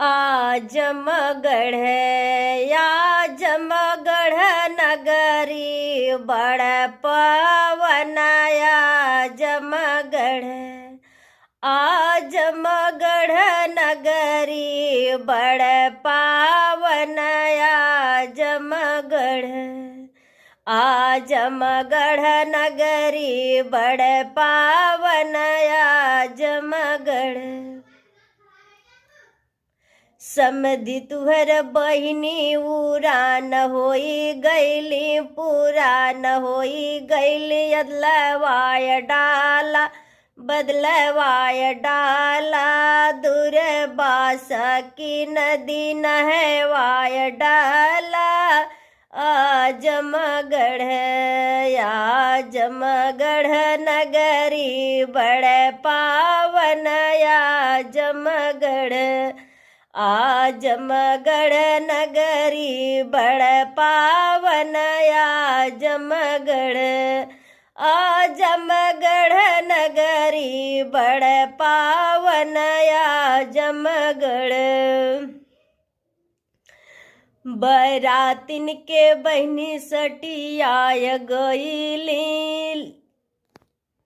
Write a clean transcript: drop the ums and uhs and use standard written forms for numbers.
आजमगढ़ आजमगढ़ नगरी बड़ पवन आजमगढ़ आजमगढ़ नगरी बड़ पावन आजमगढ़ आजमगढ़ नगरी बड़ पावन आजमगढ़ समधि तुहर बहिनी उरान होई गैली पुरान होई गैली अदलवाय डाला बदलवाय डाला दूर बास की नदी नहवाय डाला आजमगढ़ आजमगढ़ नगरी बड़ पावन आजमगढ़ आजमगढ़ नगरी बड़ पावन आजमगढ़ आजमगढ़ नगरी बड़ पावन आजमगढ़ बरातिन के बहनी सटियाय गईली